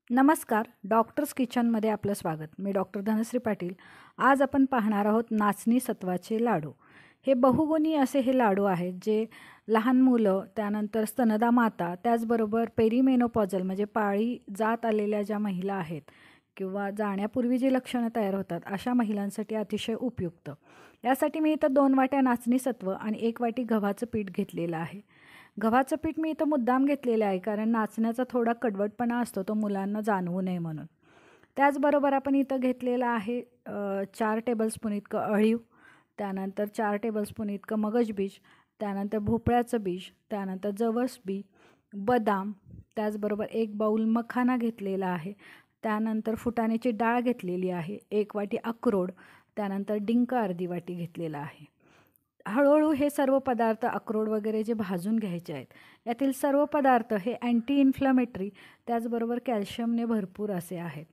नमस्कार, डॉक्टर्स किचनमध्ये आपलं स्वागत. मी डॉक्टर धनश्री पाटील. आज आपण पाहणार आहोत नाचणी सत्वाचे लाडू. हे बहुगुणी असे हे लाडू आहेत जे लहान मुलं, त्यानंतर स्तनदा माता, त्याचबरोबर पेरीमेनोपॉजल म्हणजे पाळी जात आलेल्या ज्या महिला आहेत किंवा जाण्यापूर्वी जी लक्षणं तयार होतात अशा महिलांसाठी अतिशय उपयुक्त. यासाठी मी इथं 2 वाट्या नाचणी सत्व आणि 1 वाटी गव्हाचं पीठ घेतलेलं आहे. गव्हाचं पीठ मी इथं मुद्दाम घेतलेलं आहे कारण नाचण्याचा थोडा कडवटपणा असतो, तो मुलांना जाणवू नये म्हणून. त्याचबरोबर आपण इथं घेतलेलं आहे 4 टेबलस्पून इतकं अळीव, त्यानंतर 4 टेबलस्पून इतकं मगज बीज, त्यानंतर भोपळ्याचं बीज, त्यानंतर जवस बी, बदाम, त्याचबरोबर 1 बाऊल मखाना घेतलेला आहे, त्यानंतर फुटाण्याची डाळ घेतलेली आहे, 1 वाटी अक्रोड, त्यानंतर डिंक अर्धी वाटी घेतलेला आहे. हळूहळू हे सर्व पदार्थ अक्रोड वगैरे जे भाजून घ्यायचे आहेत. यातील सर्व पदार्थ हे अँटी इन्फ्लमेटरी त्याचबरोबर कॅल्शियमने भरपूर असे आहेत.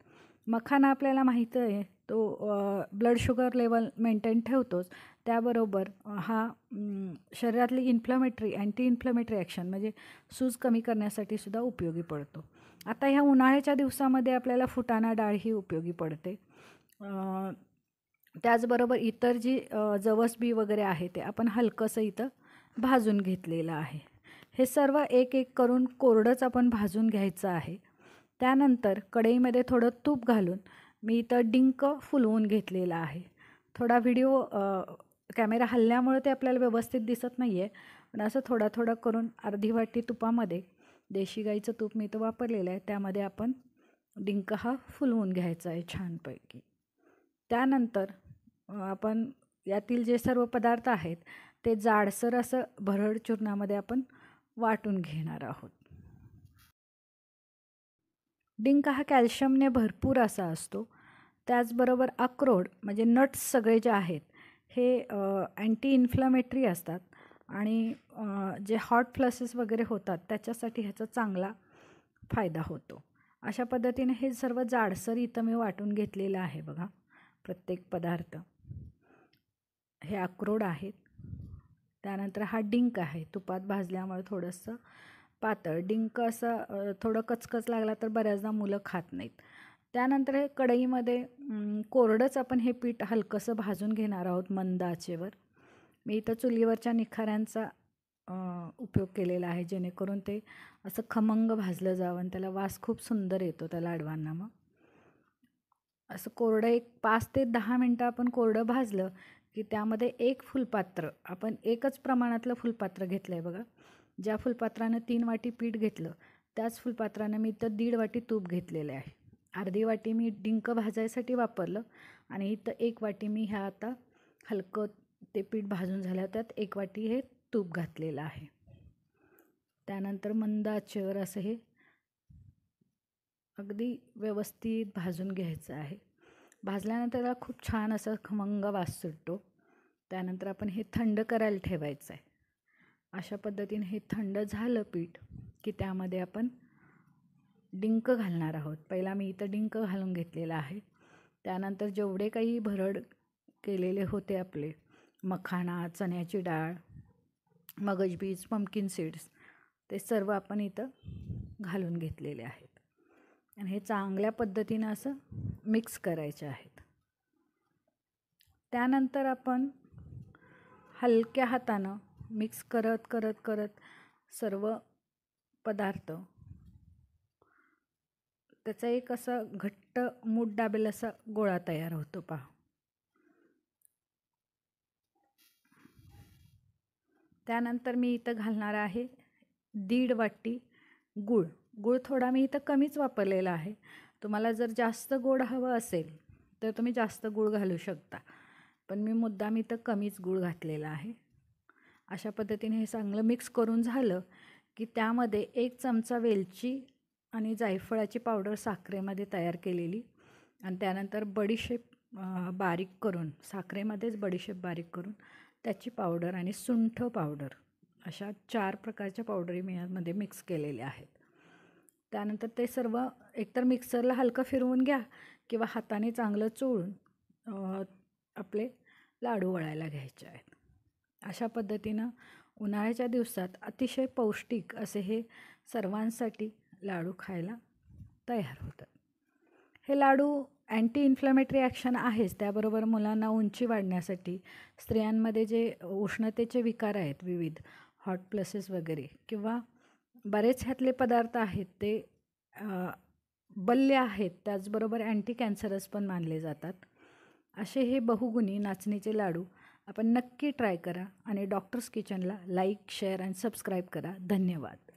मखाना आपल्याला माहीत आहे तो ब्लड शुगर लेवल मेंटेन ठेवतोच. त्याबरोबर हा शरीरातली अँटी इन्फ्लमेटरी ॲक्शन म्हणजे सूज कमी करण्यासाठी सुद्धा उपयोगी पडतो. आता ह्या उन्हाळ्याच्या दिवसामध्ये आपल्याला फुटाणा डाळ ही उपयोगी पडते. त्याचबरोबर इतर जी जवस बी वगैरे आहे ते आपण हलकंसं इथं भाजून घेतलेलं आहे. हे सर्व एक एक करून कोरडंच आपण भाजून घ्यायचं आहे. त्यानंतर कढईमध्ये थोडं तूप घालून मी इथं डिंक फुलवून घेतलेला आहे. थोडा व्हिडिओ कॅमेरा हलल्यामुळे ते आपल्याला व्यवस्थित दिसत नाही आहे, पण असं थोडा करून अर्धी वाटी तुपामध्ये देशी गाईचं तूप मी इथं वापरलेलं आहे, त्यामध्ये आपण डिंक हा फुलवून घ्यायचा आहे छानपैकी. त्यानंतर आपण यातील जे सर्व पदार्थ आहेत ते जाडसर असं भरड चूर्णामध्ये आपण वाटून घेणार आहोत. डिंक हा कॅल्शियमने भरपूर असा असतो. त्याचबरोबर अक्रोड म्हणजे नट्स सगळे जे आहेत हे अँटी इन्फ्लमेटरी असतात आणि जे हॉट फ्लसेस वगैरे होतात त्याच्यासाठी ह्याचा चांगला फायदा होतो. अशा पद्धतीने हे सर्व जाडसर इथं मी वाटून घेतलेलं आहे बघा. प्रत्येक पदार्थ हे अक्रोड आहेत, त्यानंतर हा डिंक आहे, तुपात भाजल्यामुळे थोडंसं पातळ. डिंक असं थोडं कचकच लागला तर बऱ्याचदा मुलं खात नाहीत. त्यानंतर हे कढईमध्ये कोरडंच आपण हे पीठ हलकंसं भाजून घेणार आहोत मंद आचेवर. मी इथं चुलीवरच्या निखाऱ्यांचा उपयोग केलेला आहे जेणेकरून ते असं खमंग भाजलं जावं आणि त्याला वास खूप सुंदर येतो त्या लाडवांना. मग असं कोरडं एक 5 ते 10 मिनटं आपण कोरडं भाजलं की त्यामध्ये 1 फुलपात्र, आपण एकच प्रमाणातलं फुलपात्र घेतलं आहे बघा. ज्या फुलपात्रानं 3 वाटी पीठ घेतलं त्याच फुलपात्रानं मी इथं 1.5 वाटी तूप घेतलेलं आहे. अर्धी वाटी मी डिंक भाजायसाठी वापरलं आणि इथं 1 वाटी मी ह्या आता हलकं ते पीठ भाजून झालं त्यात 1 वाटी हे तूप घातलेलं आहे. त्यानंतर मंद आचेवर असं हे अगदी व्यवस्थित भाजून घ्यायचं आहे. भाजल्यानंतर त्याला खूप छान असा खमंग वास सुटतो. त्यानंतर आपण हे थंड करायला ठेवायचं आहे. अशा पद्धतीने हे थंड झालं पीठ की त्यामध्ये आपण डिंक घालणार आहोत. पहिला मी इथं डिंक घालून घेतलेला आहे. त्यानंतर जेवढे काही भरड केलेले होते आपले मखाना, चण्याची डाळ, मगजबीज, पंपकिन सीड्स, ते सर्व आपण इथं घालून घेतलेले आहेत आणि हे चांगल्या पद्धतीनं असं मिक्स करायचे आहेत. त्यानंतर आपण हलक्या हातानं मिक्स करत सर्व पदार्थ त्याचा एक असा घट्ट मूठ दाबेल असा गोळा तयार होतो पहा. त्यानंतर मी इथं घालणार आहे 1.5 वाटी गूळ. गूळ थोडा मी इथं कमीच वापरलेला आहे. तुम्हाला जर जास्त गोड हवं असेल तर तुम्ही जास्त गूळ घालू शकता, पण मी मुद्दाम इथं कमीच गूळ घातलेला आहे. अशा पद्धतीने हे चांगलं मिक्स करून झालं की त्यामध्ये 1 चमचा वेलची आणि जायफळाची पावडर साखरेमध्ये तयार केलेली आणि त्यानंतर बडीशेप बारीक करून साखरेमध्येच बडीशेप बारीक करून त्याची पावडर आणि सुंठ पावडर, अशा 4 प्रकारच्या पावडरी मी यामध्ये मिक्स केलेल्या आहेत. त्यानंतर ते सर्व एकतर मिक्सरला हलकं फिरवून घ्या किंवा हाताने चांगलं चोळून आपले लाडू वळायला घ्यायचे आहेत. अशा पद्धतीनं उन्हाळ्याच्या दिवसात अतिशय पौष्टिक असे हे सर्वांसाठी लाडू खायला तयार होतात. हे लाडू अँटी इन्फ्लॅमेटरी ॲक्शन आहेच, त्याबरोबर मुलांना उंची वाढण्यासाठी, स्त्रियांमध्ये जे उष्णतेचे विकार आहेत विविध, हॉट प्लसेस वगैरे, किंवा बरेच ह्यातले पदार्थ आहेत ते बल्य आहेत, त्याचबरोबर अँटी कॅन्सरस पण मानले जातात. असे हे बहुगुणी नाचणीचे लाडू आपण नक्की ट्राय करा आणि डॉक्टर्स किचनला लाईक, शेअर आणि सबस्क्राईब करा. धन्यवाद.